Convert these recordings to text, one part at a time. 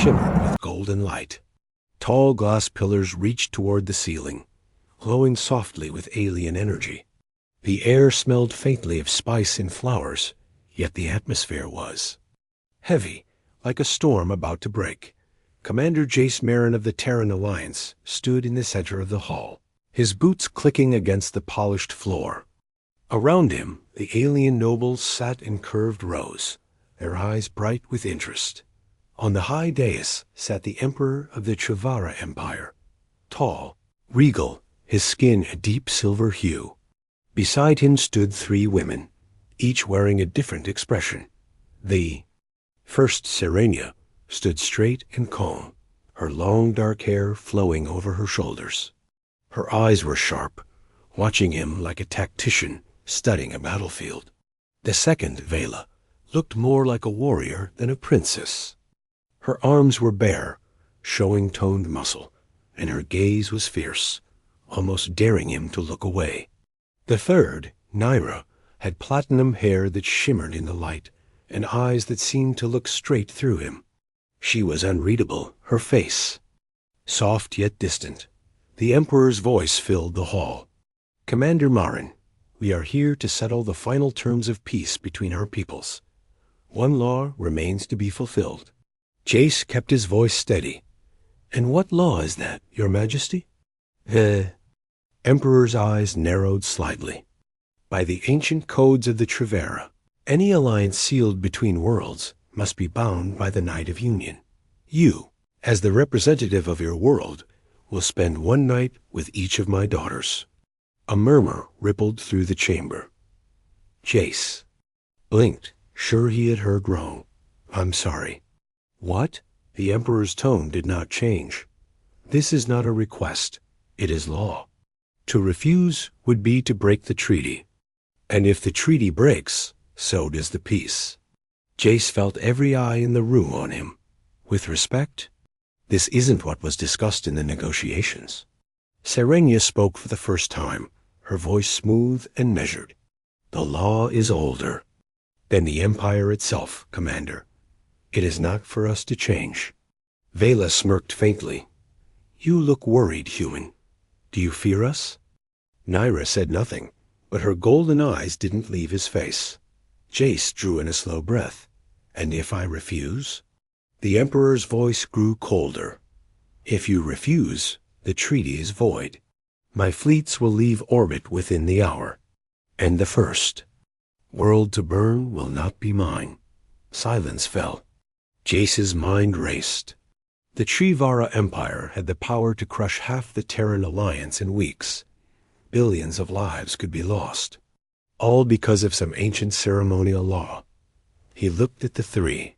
shimmered with golden light. Tall glass pillars reached toward the ceiling, glowing softly with alien energy. The air smelled faintly of spice and flowers, yet the atmosphere was heavy, like a storm about to break. Commander Jace Marin of the Terran Alliance stood in the center of the hall, his boots clicking against the polished floor. Around him, the alien nobles sat in curved rows, their eyes bright with interest. On the high dais sat the Emperor of the Trivara Empire, tall, regal, his skin a deep silver hue. Beside him stood 3 women, each wearing a different expression. The first, Serenia, stood straight and calm, her long dark hair flowing over her shoulders. Her eyes were sharp, watching him like a tactician studying a battlefield. The second, Vela, looked more like a warrior than a princess. Her arms were bare, showing toned muscle, and her gaze was fierce, almost daring him to look away. The third, Naira, had platinum hair that shimmered in the light, and eyes that seemed to look straight through him. She was unreadable, her face soft yet distant. The Emperor's voice filled the hall. "Commander Marin, we are here to settle the final terms of peace between our peoples. One law remains to be fulfilled." Jace kept his voice steady. "And what law is that, Your Majesty?" The Emperor's eyes narrowed slightly. "By the ancient codes of the Trivara, any alliance sealed between worlds must be bound by the Night of Union. You, as the representative of your world, will spend one night with each of my daughters." A murmur rippled through the chamber. Jace blinked, sure he had heard wrong. "I'm sorry." "What?" The Emperor's tone did not change. "This is not a request. It is law. To refuse would be to break the treaty. And if the treaty breaks, so does the peace." Jace felt every eye in the room on him. With respect, this isn't what was discussed in the negotiations. Serenia spoke for the first time, her voice smooth and measured. "The law is older than the Empire itself, Commander. It is not for us to change." Vela smirked faintly. "You look worried, human. Do you fear us?" Naira said nothing, but her golden eyes didn't leave his face. Jace drew in a slow breath. "And if I refuse?" The Emperor's voice grew colder. "If you refuse, the treaty is void. My fleets will leave orbit within the hour. And the first world to burn will not be mine." Silence fell. Jace's mind raced. The Trivara Empire had the power to crush half the Terran Alliance in weeks. Billions of lives could be lost, all because of some ancient ceremonial law. He looked at the 3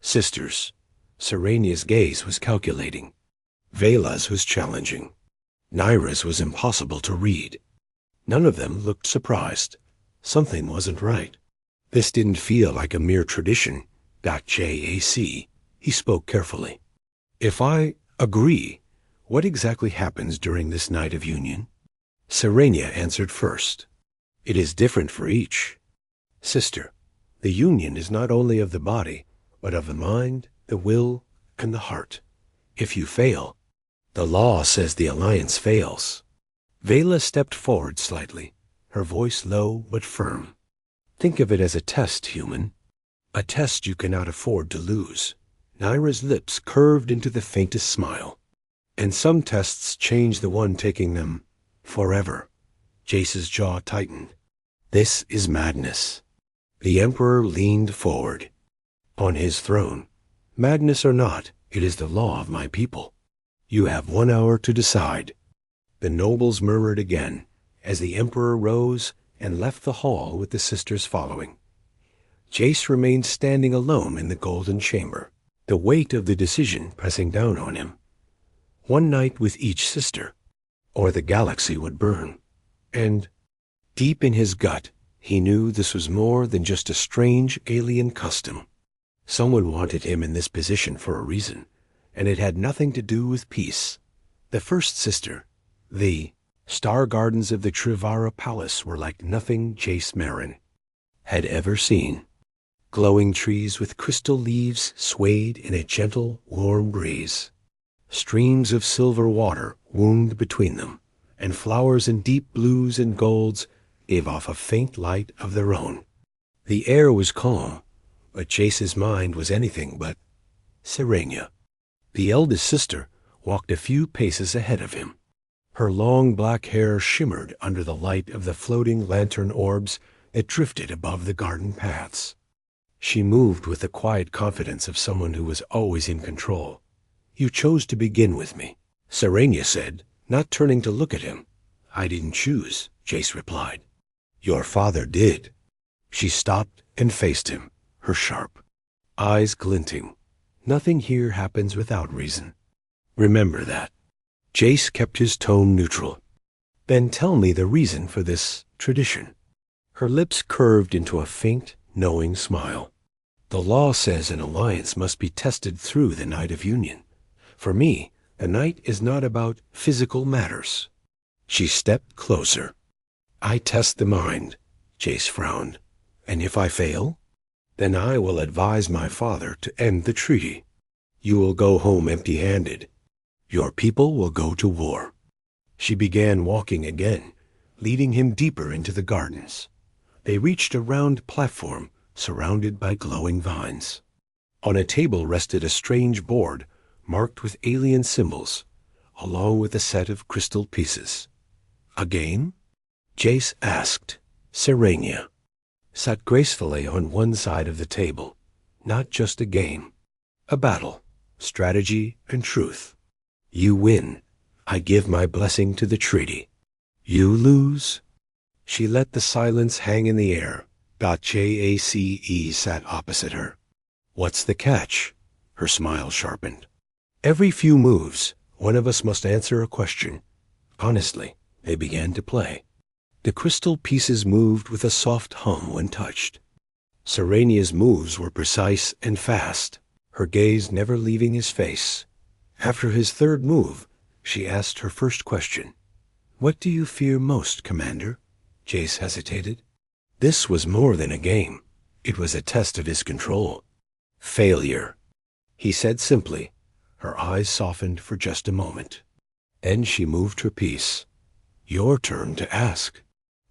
sisters. Serenia's gaze was calculating. Vela's was challenging. Naira's was impossible to read. None of them looked surprised. Something wasn't right. This didn't feel like a mere tradition. JAC. He spoke carefully. "If I agree, what exactly happens during this Night of Union?" Serenia answered first. "It is different for each. Sister, the union is not only of the body, but of the mind, the will, and the heart. If you fail, the law says the alliance fails." Vela stepped forward slightly, her voice low but firm. "Think of it as a test, human. A test you cannot afford to lose." Naira's lips curved into the faintest smile. "And some tests change the one taking them forever." Jace's jaw tightened. "This is madness." The Emperor leaned forward. On his throne, "Madness or not, it is the law of my people. You have 1 hour to decide." The nobles murmured again, as the Emperor rose and left the hall with the sisters following. Jace remained standing alone in the golden chamber, the weight of the decision pressing down on him. One night with each sister, or the galaxy would burn. And deep in his gut, he knew this was more than just a strange alien custom. Someone wanted him in this position for a reason, and it had nothing to do with peace. The first sister, the star gardens of the Trivara Palace, were like nothing Jace Marin had ever seen. Glowing trees with crystal leaves swayed in a gentle, warm breeze. Streams of silver water wound between them, and flowers in deep blues and golds gave off a faint light of their own. The air was calm, but Jace's mind was anything but Serenia. The eldest sister walked a few paces ahead of him. Her long black hair shimmered under the light of the floating lantern orbs that drifted above the garden paths. She moved with the quiet confidence of someone who was always in control. "You chose to begin with me," Serenia said, not turning to look at him. "I didn't choose," Jace replied. "Your father did." She stopped and faced him, her sharp eyes glinting. "Nothing here happens without reason. Remember that." Jace kept his tone neutral. "Then tell me the reason for this tradition." Her lips curved into a faint, knowing smile. "The law says an alliance must be tested through the night of union. For me, the night is not about physical matters." She stepped closer. "I test the mind," Jace frowned. "And if I fail? Then I will advise my father to end the treaty. You will go home empty-handed. Your people will go to war." She began walking again, leading him deeper into the gardens. They reached a round platform surrounded by glowing vines. On a table rested a strange board marked with alien symbols, along with a set of crystal pieces. "A game?" Jace asked. Serenia sat gracefully on one side of the table. "Not just a game. A battle, strategy, and truth. You win. I give my blessing to the treaty. You lose." She let the silence hang in the air. Jace sat opposite her. "What's the catch?" Her smile sharpened. "Every few moves, one of us must answer a question." Honestly, they began to play. The crystal pieces moved with a soft hum when touched. Serenia's moves were precise and fast, her gaze never leaving his face. After his third move, she asked her first question. "What do you fear most, Commander?" Jace hesitated. This was more than a game. It was a test of his control. "Failure," he said simply. Her eyes softened for just a moment. Then she moved her piece. "Your turn to ask."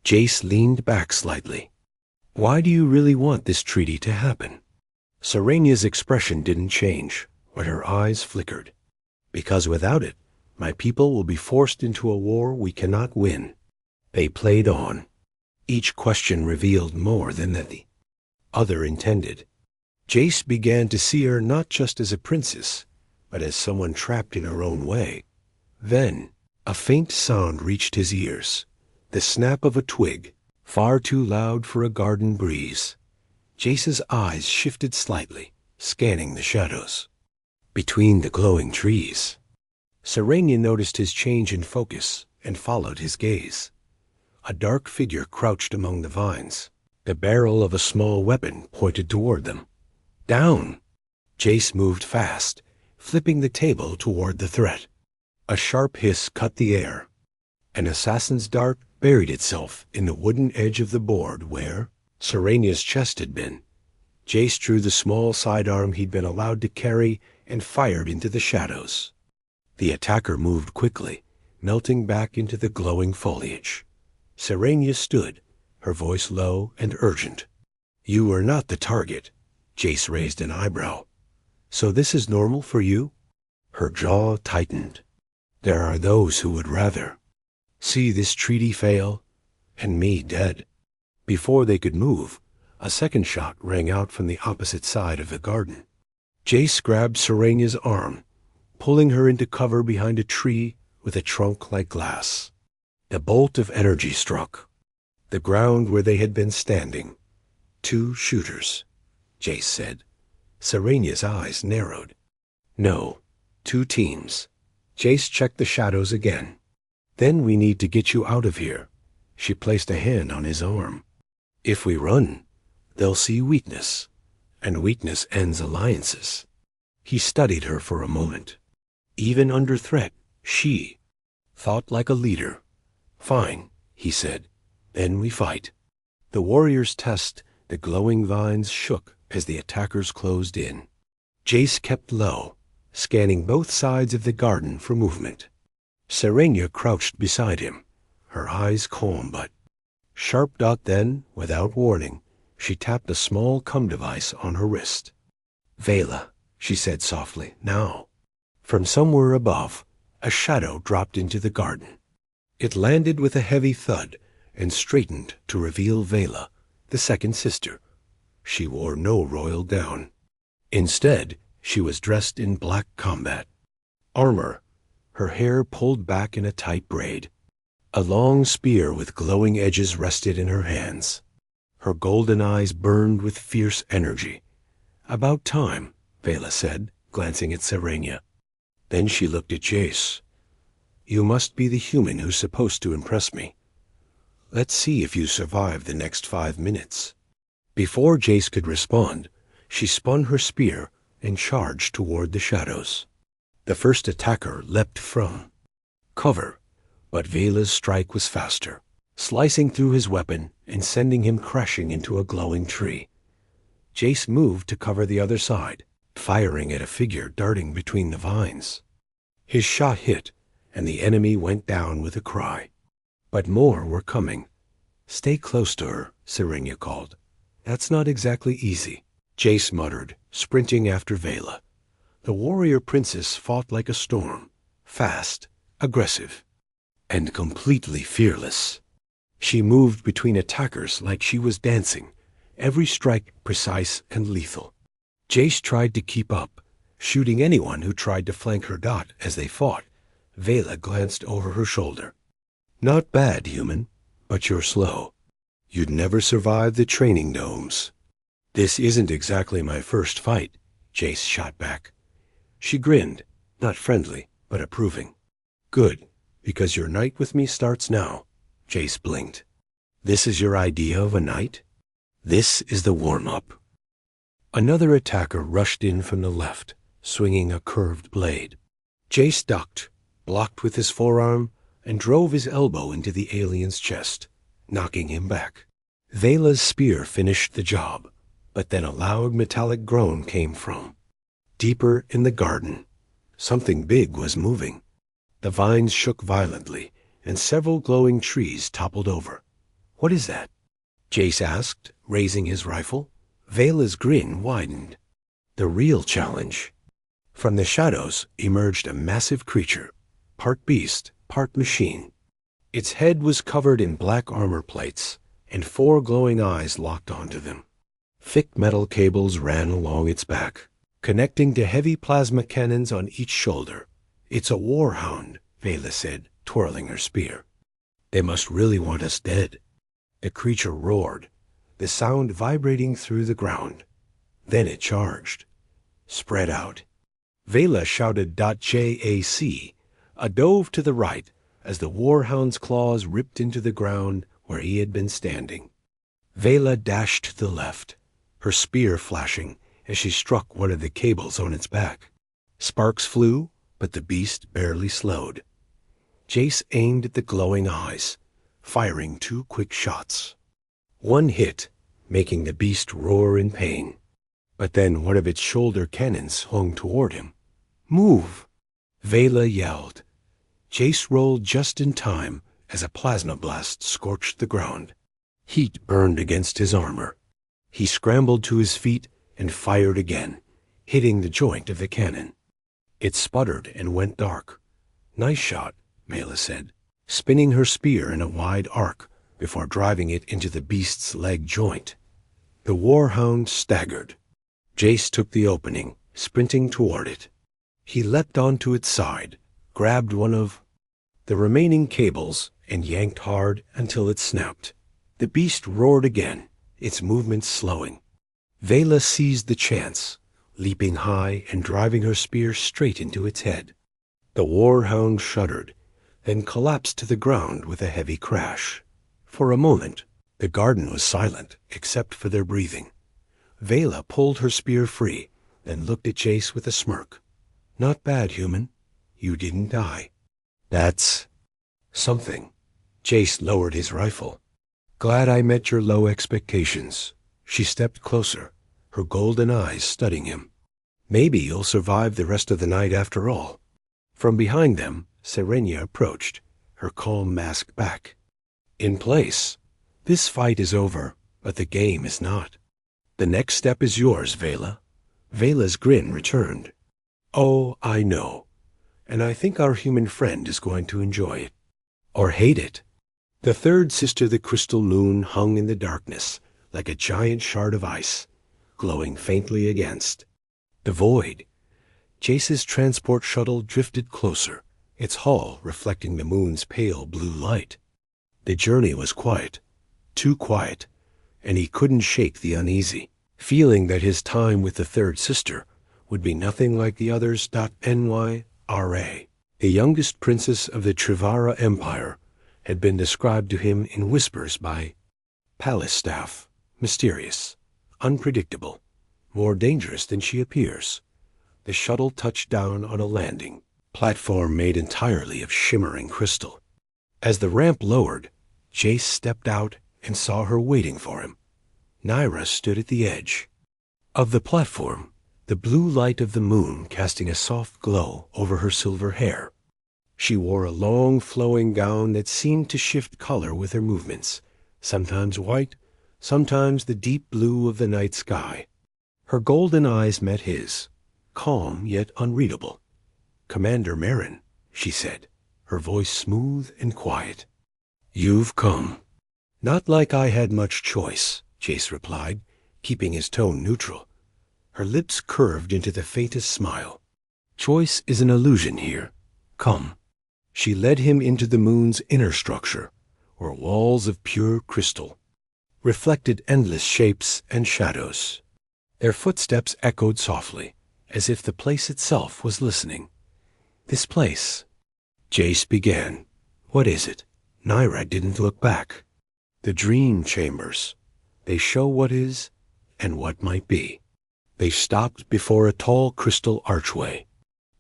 Jace leaned back slightly. "Why do you really want this treaty to happen?" Serenia's expression didn't change, but her eyes flickered. "Because without it, my people will be forced into a war we cannot win." They played on. Each question revealed more than the other intended. Jace began to see her not just as a princess, but as someone trapped in her own way. Then, a faint sound reached his ears, the snap of a twig, far too loud for a garden breeze. Jace's eyes shifted slightly, scanning the shadows between the glowing trees. Serenia noticed his change in focus and followed his gaze. A dark figure crouched among the vines. The barrel of a small weapon pointed toward them. "Down!" Jace moved fast, flipping the table toward the threat. A sharp hiss cut the air. An assassin's dart buried itself in the wooden edge of the board where Serenia's chest had been. Jace drew the small sidearm he'd been allowed to carry and fired into the shadows. The attacker moved quickly, melting back into the glowing foliage. Serenia stood, her voice low and urgent. "You were not the target." Jace raised an eyebrow. "So this is normal for you?" Her jaw tightened. "There are those who would rather see this treaty fail and me dead." Before they could move, a second shot rang out from the opposite side of the garden. Jace grabbed Serenia's arm, pulling her into cover behind a tree with a trunk like glass. The bolt of energy struck the ground where they had been standing. "2 shooters," Jace said. Serenia's eyes narrowed. "No, 2 teams." Jace checked the shadows again. "Then we need to get you out of here." She placed a hand on his arm. "If we run, they'll see weakness, and weakness ends alliances." He studied her for a moment. Even under threat, she thought like a leader. "Fine," he said. "Then we fight." The warrior's test, the glowing vines shook as the attackers closed in. Jace kept low, scanning both sides of the garden for movement. Serenia crouched beside him, her eyes calm but sharp. Then, without warning, she tapped a small device on her wrist. "Vela," she said softly, "now." From somewhere above, a shadow dropped into the garden. It landed with a heavy thud and straightened to reveal Vela, the second sister. She wore no royal gown. Instead, she was dressed in black combat armor, her hair pulled back in a tight braid. A long spear with glowing edges rested in her hands. Her golden eyes burned with fierce energy. "About time," Vela said, glancing at Serenia. Then she looked at Jace. "You must be the human who's supposed to impress me. Let's see if you survive the next 5 minutes." Before Jace could respond, she spun her spear and charged toward the shadows. The first attacker leapt from cover, but Vela's strike was faster, slicing through his weapon and sending him crashing into a glowing tree. Jace moved to cover the other side, firing at a figure darting between the vines. His shot hit, and the enemy went down with a cry. But more were coming. "Stay close to her," Serenia called. "That's not exactly easy," Jace muttered, sprinting after Vela. The warrior princess fought like a storm, fast, aggressive, and completely fearless. She moved between attackers like she was dancing, every strike precise and lethal. Jace tried to keep up, shooting anyone who tried to flank her as they fought. Vela glanced over her shoulder. "Not bad, human, but you're slow. You'd never survive the training domes." "This isn't exactly my first fight," Jace shot back. She grinned, not friendly, but approving. "Good, because your night with me starts now," Jace blinked. "This is your idea of a night? This is the warm-up." Another attacker rushed in from the left, swinging a curved blade. Jace ducked, blocked with his forearm, and drove his elbow into the alien's chest, knocking him back. Vela's spear finished the job, but then a loud metallic groan came from deeper in the garden. Something big was moving. The vines shook violently, and several glowing trees toppled over. "What is that?" Jace asked, raising his rifle. Vela's grin widened. The real challenge. From the shadows emerged a massive creature, part beast, part machine. Its head was covered in black armor plates, and 4 glowing eyes locked onto them. Thick metal cables ran along its back, connecting to heavy plasma cannons on each shoulder. "It's a warhound," Vela said, twirling her spear. "They must really want us dead." The creature roared, the sound vibrating through the ground. Then it charged. "Spread out." Vela shouted "JAC," a dove to the right as the warhound's claws ripped into the ground where he had been standing. Vela dashed to the left, her spear flashing as she struck one of the cables on its back. Sparks flew, but the beast barely slowed. Jace aimed at the glowing eyes, firing 2 quick shots. One hit, making the beast roar in pain. But then one of its shoulder cannons hung toward him. "Move!" Vela yelled. Jace rolled just in time as a plasma blast scorched the ground. Heat burned against his armor. He scrambled to his feet and fired again, hitting the joint of the cannon. It sputtered and went dark. "Nice shot," Vela said, spinning her spear in a wide arc before driving it into the beast's leg joint. The warhound staggered. Jace took the opening, sprinting toward it. He leapt onto its side, grabbed one of the remaining cables, and yanked hard until it snapped. The beast roared again, its movements slowing. Vela seized the chance, leaping high and driving her spear straight into its head. The warhound shuddered, then collapsed to the ground with a heavy crash. For a moment, the garden was silent except for their breathing. Vela pulled her spear free, then looked at Jace with a smirk. "Not bad, human. You didn't die." "That's something." Jace lowered his rifle. "Glad I met your low expectations." She stepped closer, her golden eyes studying him. Maybe you'll survive the rest of the night after all. From behind them, Serenia approached, her calm mask back. In place. This fight is over, but the game is not. The next step is yours, Vela. Vela's grin returned. Oh, I know. And I think our human friend is going to enjoy it. Or hate it. The third sister, the crystal moon, hung in the darkness, like a giant shard of ice, glowing faintly against the void. Jace's transport shuttle drifted closer, its hull reflecting the moon's pale blue light. The journey was quiet, too quiet, and he couldn't shake the uneasy feeling that his time with the third sister would be nothing like the others. NYRA, the youngest princess of the Trivara Empire, had been described to him in whispers by Palace staff, mysterious, unpredictable, more dangerous than she appears. The shuttle touched down on a landing platform made entirely of shimmering crystal. As the ramp lowered, Jace stepped out and saw her waiting for him. Naira stood at the edge of the platform, the blue light of the moon casting a soft glow over her silver hair. She wore a long flowing gown that seemed to shift color with her movements, sometimes white, sometimes the deep blue of the night sky. Her golden eyes met his, calm yet unreadable. "Commander Marin," she said, her voice smooth and quiet. "You've come." "Not like I had much choice," Jace replied, keeping his tone neutral. Her lips curved into the faintest smile. "Choice is an illusion here. Come." She led him into the moon's inner structure, where walls of pure crystal reflected endless shapes and shadows. Their footsteps echoed softly, as if the place itself was listening. "This place," Jace began. "What is it?" Naira didn't look back. "The dream chambers. They show what is and what might be." They stopped before a tall crystal archway.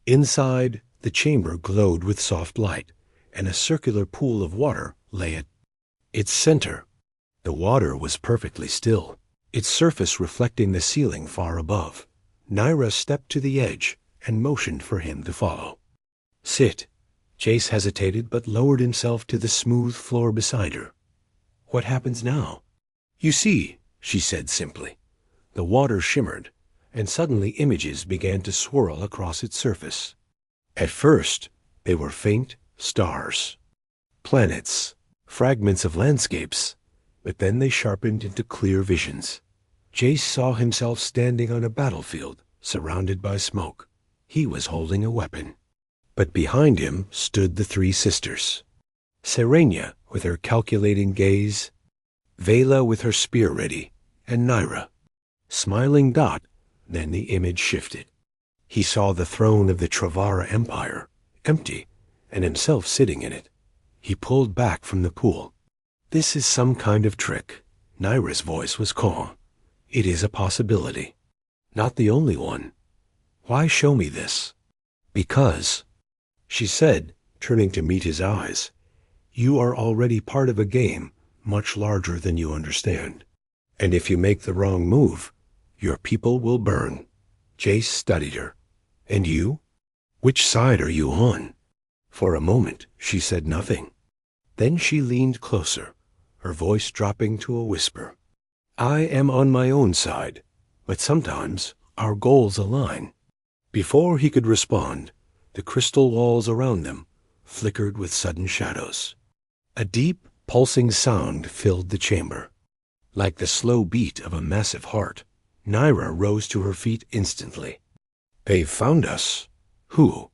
Inside, the chamber glowed with soft light, and a circular pool of water lay at its center. The water was perfectly still, its surface reflecting the ceiling far above. Naira stepped to the edge and motioned for him to follow. "Sit." Jace hesitated but lowered himself to the smooth floor beside her. "What happens now?" "You see," she said simply. The water shimmered, and suddenly images began to swirl across its surface. At first, they were faint stars, planets, fragments of landscapes, but then they sharpened into clear visions. Jace saw himself standing on a battlefield, surrounded by smoke. He was holding a weapon. But behind him stood the three sisters. Serenia, with her calculating gaze, Vela with her spear ready, and Naira. Smiling Dot, then the image shifted. He saw the throne of the Trivara Empire, empty, and himself sitting in it. He pulled back from the pool. "This is some kind of trick." Naira's voice was calm. "It is a possibility. Not the only one. Why show me this?" "Because," she said, turning to meet his eyes, "you are already part of a game much larger than you understand. And if you make the wrong move, your people will burn." Jace studied her. "And you? Which side are you on?" For a moment, she said nothing. Then she leaned closer, her voice dropping to a whisper. "I am on my own side, but sometimes our goals align." Before he could respond, the crystal walls around them flickered with sudden shadows. A deep, pulsing sound filled the chamber. Like the slow beat of a massive heart, Naira rose to her feet instantly. "They've found us." "Who?"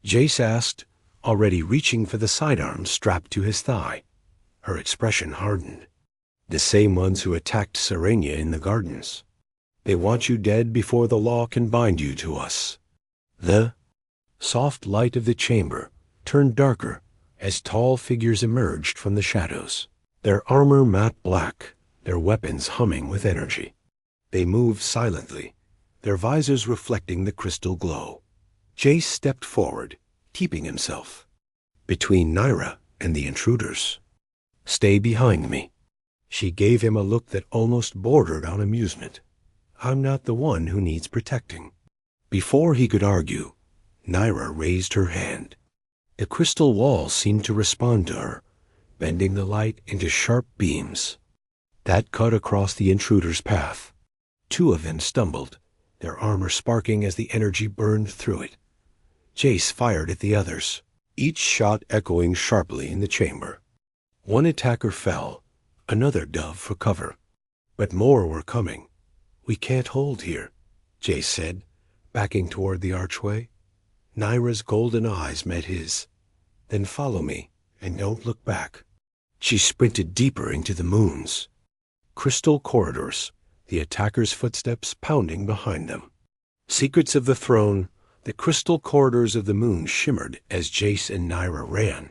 Jace asked, already reaching for the sidearm strapped to his thigh. Her expression hardened. "The same ones who attacked Serenia in the gardens. They want you dead before the law can bind you to us." The soft light of the chamber turned darker as tall figures emerged from the shadows, their armor matte black, their weapons humming with energy. They moved silently, their visors reflecting the crystal glow. Jace stepped forward, keeping himself between Naira and the intruders. "Stay behind me." She gave him a look that almost bordered on amusement. I'm not the one who needs protecting." Before he could argue, Naira raised her hand. The crystal wall seemed to respond to her, bending the light into sharp beams that cut across the intruder's path. Two of them stumbled, their armor sparking as the energy burned through it. Jace fired at the others, each shot echoing sharply in the chamber. One attacker fell, another dove for cover. But more were coming. "We can't hold here," Jace said, backing toward the archway. Naira's golden eyes met his. "Then follow me, and don't look back." She sprinted deeper into the moons. Crystal corridors, the attackers' footsteps pounding behind them. Secrets of the throne, the crystal corridors of the moon shimmered as Jace and Naira ran.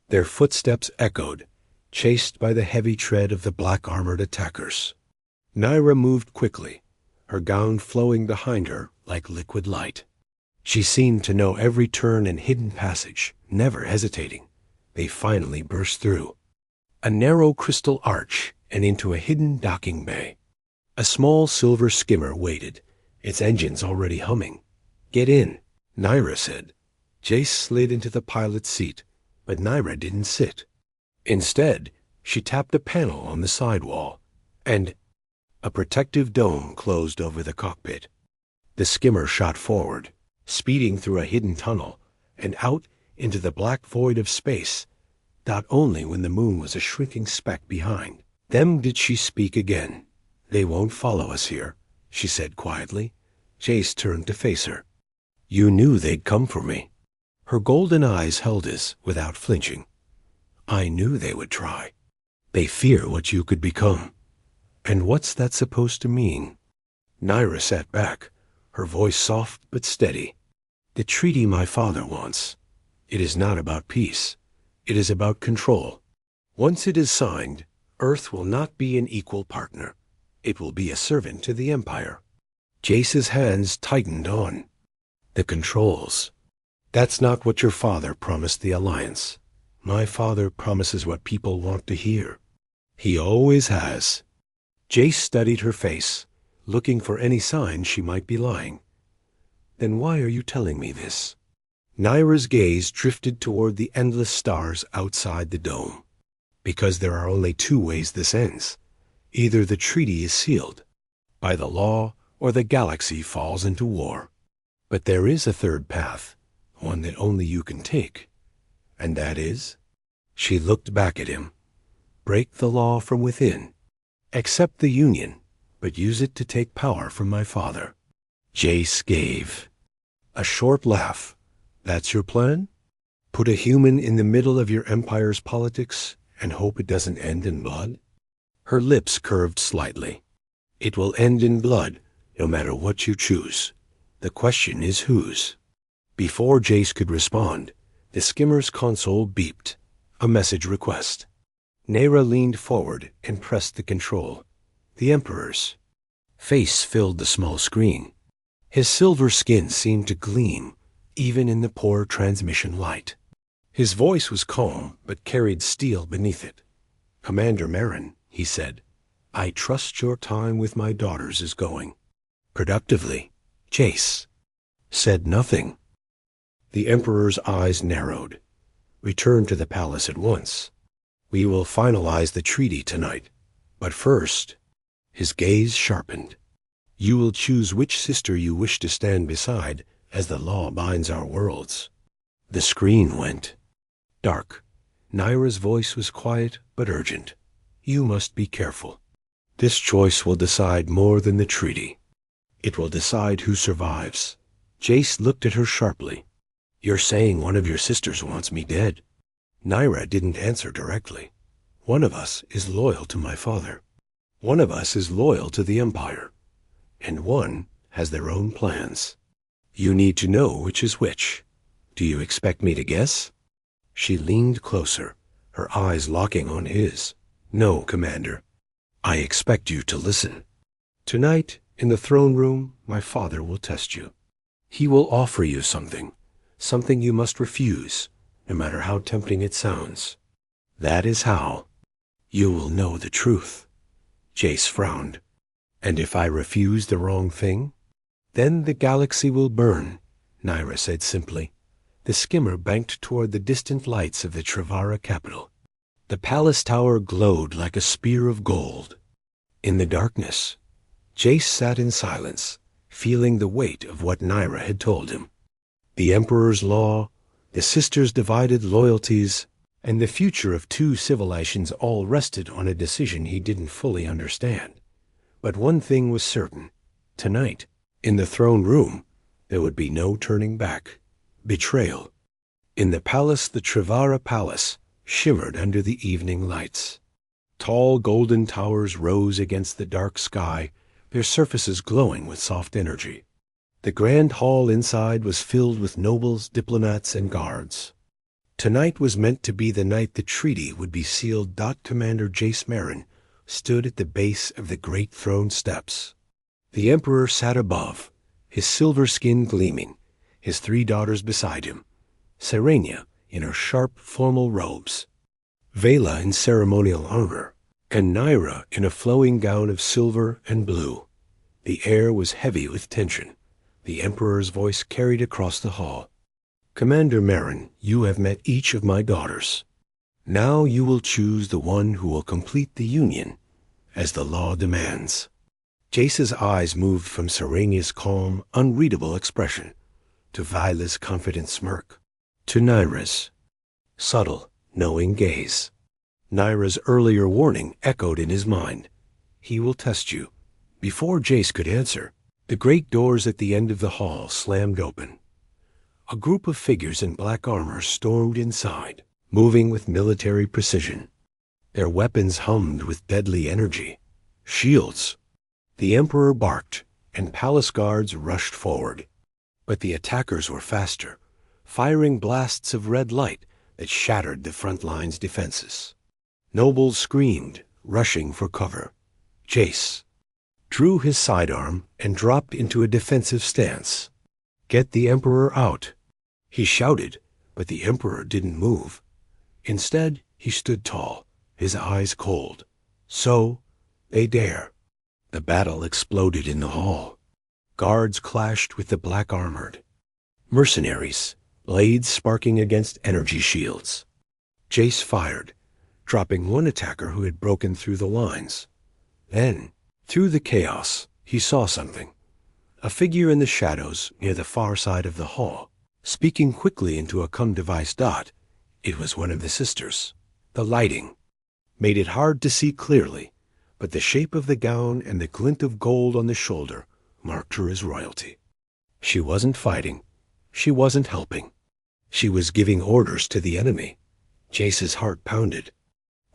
Their footsteps echoed, chased by the heavy tread of the black-armored attackers. Naira moved quickly, her gown flowing behind her like liquid light. She seemed to know every turn and hidden passage, never hesitating. They finally burst through a narrow crystal arch and into a hidden docking bay. A small silver skimmer waited, its engines already humming. "Get in," Naira said. Jace slid into the pilot's seat, but Naira didn't sit. Instead, she tapped a panel on the sidewall, and a protective dome closed over the cockpit. The skimmer shot forward, speeding through a hidden tunnel and out into the black void of space, not only when the moon was a shrinking speck behind. Then did she speak again. "They won't follow us here," she said quietly. Jace turned to face her. "You knew they'd come for me." Her golden eyes held his without flinching. "I knew they would try. They fear what you could become. And what's that supposed to mean?" Naira sat back, her voice soft but steady. "The treaty my father wants. It is not about peace. It is about control. Once it is signed, Earth will not be an equal partner. It will be a servant to the Empire." Jace's hands tightened on the controls. "That's not what your father promised the Alliance. My father promises what people want to hear. He always has." Jace studied her face, looking for any sign she might be lying. "Then why are you telling me this?" Naira's gaze drifted toward the endless stars outside the dome. "Because there are only two ways this ends. Either the treaty is sealed by the law, or the galaxy falls into war. But there is a third path, one that only you can take. And that is—" She looked back at him. "Break the law from within. Accept the Union, but use it to take power from my father." Jace gave a short laugh. "That's your plan? Put a human in the middle of your empire's politics and hope it doesn't end in blood?" Her lips curved slightly. "It will end in blood, no matter what you choose. The question is whose." Before Jace could respond, the skimmer's console beeped, a message request. Naira leaned forward and pressed the control. The Emperor's face filled the small screen. His silver skin seemed to gleam, even in the poor transmission light. His voice was calm, but carried steel beneath it. "Commander Marin," he said, "I trust your time with my daughters is going productively." Jace said nothing. The Emperor's eyes narrowed. "Return to the palace at once. We will finalize the treaty tonight. But first—" His gaze sharpened. "You will choose which sister you wish to stand beside as the law binds our worlds." The screen went dark. Naira's voice was quiet but urgent. "You must be careful. This choice will decide more than the treaty. It will decide who survives." Jace looked at her sharply. "You're saying one of your sisters wants me dead?" Naira didn't answer directly. "One of us is loyal to my father. One of us is loyal to the Empire. And one has their own plans. You need to know which is which. Do you expect me to guess?" She leaned closer, her eyes locking on his. "No, Commander. I expect you to listen. Tonight, in the throne room, my father will test you. He will offer you something you must refuse, no matter how tempting it sounds. That is how you will know the truth." Jace frowned. And if I refuse the wrong thing? Then the galaxy will burn, Naira said simply. The skimmer banked toward the distant lights of the Trevara capital. The palace tower glowed like a spear of gold. In the darkness, Jace sat in silence, feeling the weight of what Naira had told him. The Emperor's law, the sisters' divided loyalties, and the future of two civilizations all rested on a decision he didn't fully understand. But one thing was certain. Tonight, in the throne room, there would be no turning back. Betrayal. In the palace, the Trevara Palace shimmered under the evening lights. Tall golden towers rose against the dark sky, their surfaces glowing with soft energy. The grand hall inside was filled with nobles, diplomats, and guards. Tonight was meant to be the night the treaty would be sealed. Commander Jace Marin stood at the base of the great throne steps. The Emperor sat above, his silver skin gleaming, his 3 daughters beside him, Serenia in her sharp, formal robes, Vela in ceremonial armor, and Naira in a flowing gown of silver and blue. The air was heavy with tension. The Emperor's voice carried across the hall. Commander Marin, you have met each of my daughters. Now you will choose the one who will complete the union, as the law demands. Jace's eyes moved from Serenia's calm, unreadable expression to Vila's confident smirk, to Naira's subtle, knowing gaze. Naira's earlier warning echoed in his mind. He will test you. Before Jace could answer, the great doors at the end of the hall slammed open. A group of figures in black armor stormed inside, moving with military precision. Their weapons hummed with deadly energy. Shields. The Emperor barked, and palace guards rushed forward. But the attackers were faster, firing blasts of red light that shattered the front line's defenses. Nobles screamed, rushing for cover. Jace drew his sidearm and dropped into a defensive stance. Get the Emperor out. He shouted, but the Emperor didn't move. Instead, he stood tall, his eyes cold. So, they dare. The battle exploded in the hall. Guards clashed with the black-armored. Mercenaries, blades sparking against energy shields. Jace fired, dropping one attacker who had broken through the lines. Then, through the chaos, he saw something. A figure in the shadows near the far side of the hall, speaking quickly into a cum-device dot. It was one of the sisters. The lighting made it hard to see clearly, but the shape of the gown and the glint of gold on the shoulder marked her as royalty. She wasn't fighting. She wasn't helping. She was giving orders to the enemy. Jace's heart pounded.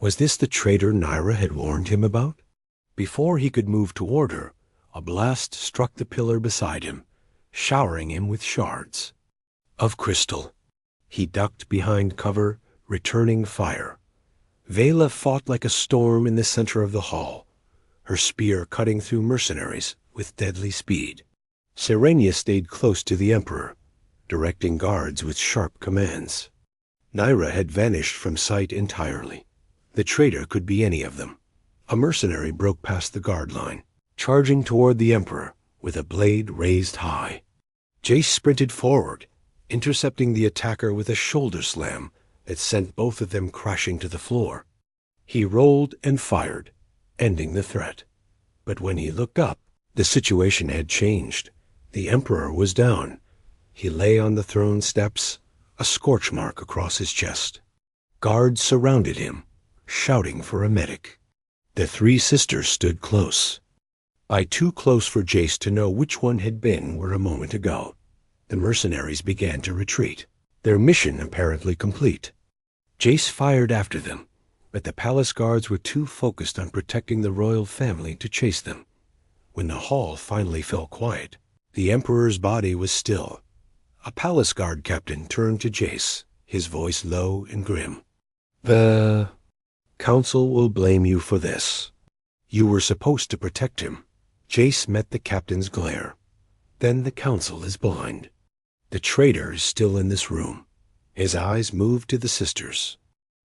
Was this the traitor Naira had warned him about? Before he could move toward her, a blast struck the pillar beside him, showering him with shards of crystal. He ducked behind cover, returning fire. Vela fought like a storm in the center of the hall, her spear cutting through mercenaries with deadly speed. Serenia stayed close to the Emperor, directing guards with sharp commands. Naira had vanished from sight entirely. The traitor could be any of them. A mercenary broke past the guard line, charging toward the Emperor with a blade raised high. Jace sprinted forward, intercepting the attacker with a shoulder slam that sent both of them crashing to the floor. He rolled and fired, ending the threat. But when he looked up, the situation had changed. The Emperor was down. He lay on the throne steps, a scorch mark across his chest. Guards surrounded him, shouting for a medic. The 3 sisters stood close. Too close for Jace to know which one had been where a moment ago. The mercenaries began to retreat, their mission apparently complete. Jace fired after them, but the palace guards were too focused on protecting the royal family to chase them. When the hall finally fell quiet, the Emperor's body was still. A palace guard captain turned to Jace, his voice low and grim. The Council will blame you for this. You were supposed to protect him. Jace met the captain's glare. Then the Council is blind. The traitor is still in this room. His eyes moved to the sisters.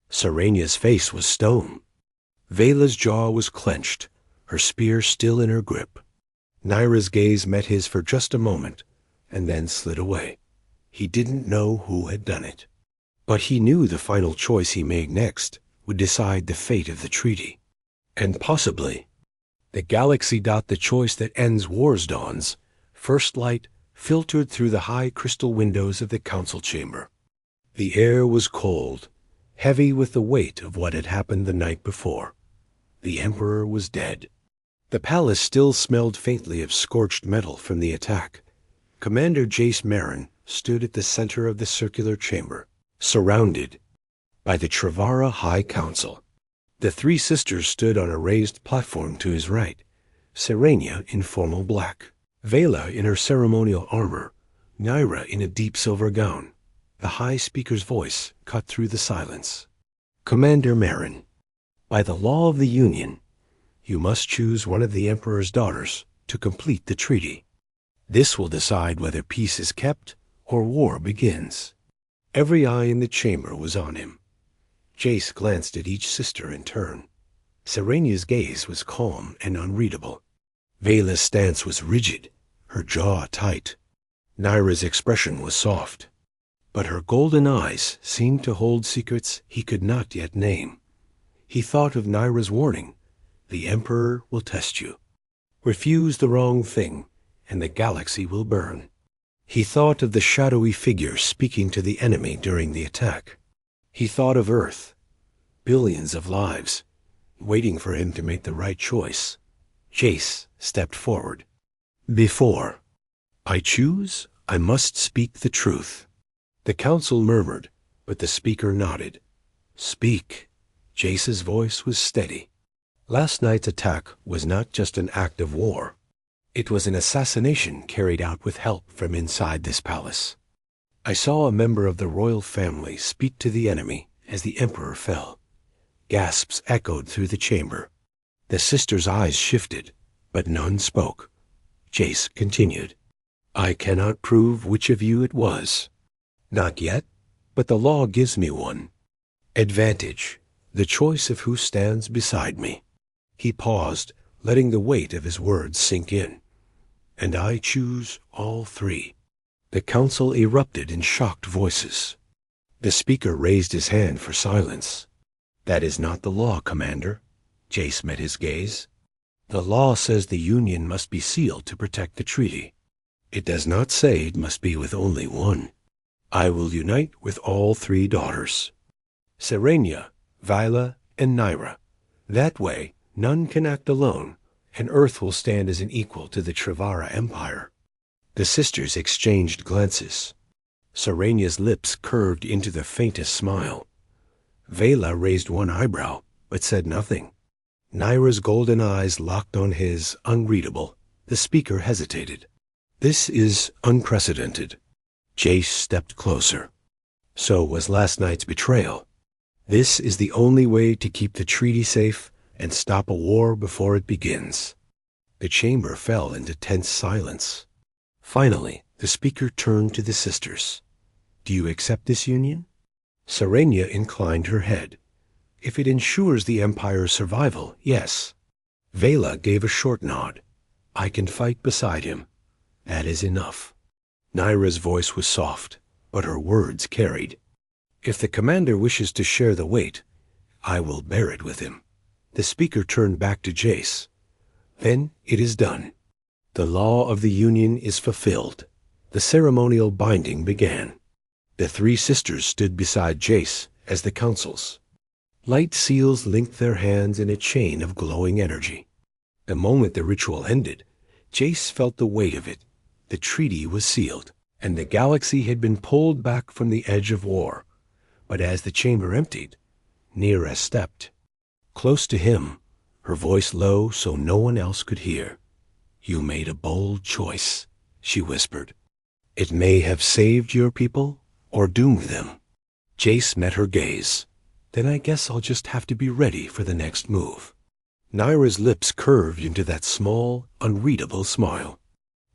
Serenia's face was stone. Vela's jaw was clenched, her spear still in her grip. Naira's gaze met his for just a moment, and then slid away. He didn't know who had done it. But he knew the final choice he made next would decide the fate of the treaty. And possibly, the galaxy. The choice that ends wars dawns. First light filtered through the high crystal windows of the council chamber. The air was cold, heavy with the weight of what had happened the night before. The Emperor was dead. The palace still smelled faintly of scorched metal from the attack. Commander Jace Marin stood at the center of the circular chamber, surrounded by the Trevara High Council. The three sisters stood on a raised platform to his right, Serenia in formal black, Vela in her ceremonial armor, Naira in a deep silver gown. The High Speaker's voice cut through the silence. Commander Marin, by the law of the Union, you must choose one of the Emperor's daughters to complete the treaty. This will decide whether peace is kept or war begins. Every eye in the chamber was on him. Jace glanced at each sister in turn. Serenia's gaze was calm and unreadable. Vela's stance was rigid, her jaw tight. Naira's expression was soft, but her golden eyes seemed to hold secrets he could not yet name. He thought of Naira's warning, "The Emperor will test you. Refuse the wrong thing, and the galaxy will burn." He thought of the shadowy figure speaking to the enemy during the attack. He thought of Earth, billions of lives, waiting for him to make the right choice. Jace stepped forward. "Before I choose, I must speak the truth." The council murmured, but the speaker nodded. "Speak." Jace's voice was steady. Last night's attack was not just an act of war. It was an assassination carried out with help from inside this palace. I saw a member of the royal family speak to the enemy as the Emperor fell. Gasps echoed through the chamber. The sisters' eyes shifted, but none spoke. Jace continued. "I cannot prove which of you it was. Not yet, but the law gives me one. Advantage, the choice of who stands beside me." He paused, letting the weight of his words sink in. "And I choose all three." The council erupted in shocked voices. The speaker raised his hand for silence. "That is not the law, Commander." Jace met his gaze. "The law says the Union must be sealed to protect the treaty. It does not say it must be with only one. I will unite with all three daughters, Serenia, Vila, and Naira. That way, none can act alone, and Earth will stand as an equal to the Trevara Empire." The sisters exchanged glances. Serenia's lips curved into the faintest smile. Vela raised one eyebrow, but said nothing. Naira's golden eyes locked on his, unreadable. The speaker hesitated. "This is unprecedented." Jace stepped closer. "So was last night's betrayal. This is the only way to keep the treaty safe and stop a war before it begins." The chamber fell into tense silence. Finally, the speaker turned to the sisters. "Do you accept this union?" Serenia inclined her head. "If it ensures the Empire's survival, yes." Vela gave a short nod. "I can fight beside him. That is enough." Naira's voice was soft, but her words carried. "If the commander wishes to share the weight, I will bear it with him." The speaker turned back to Jace. "Then it is done. The law of the Union is fulfilled." The ceremonial binding began. The three sisters stood beside Jace as the councils. Light seals linked their hands in a chain of glowing energy. The moment the ritual ended, Jace felt the weight of it. The treaty was sealed, and the galaxy had been pulled back from the edge of war. But as the chamber emptied, Naira stepped. Close to him, her voice low so no one else could hear. "You made a bold choice," she whispered. "It may have saved your people or doomed them." Jace met her gaze. "Then I guess I'll just have to be ready for the next move." Naira's lips curved into that small, unreadable smile.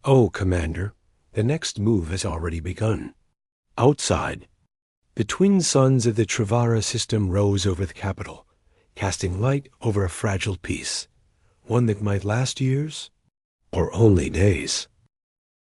"Oh, Commander, the next move has already begun." Outside, the twin suns of the Trevara system rose over the capital, casting light over a fragile peace. One that might last years or only days.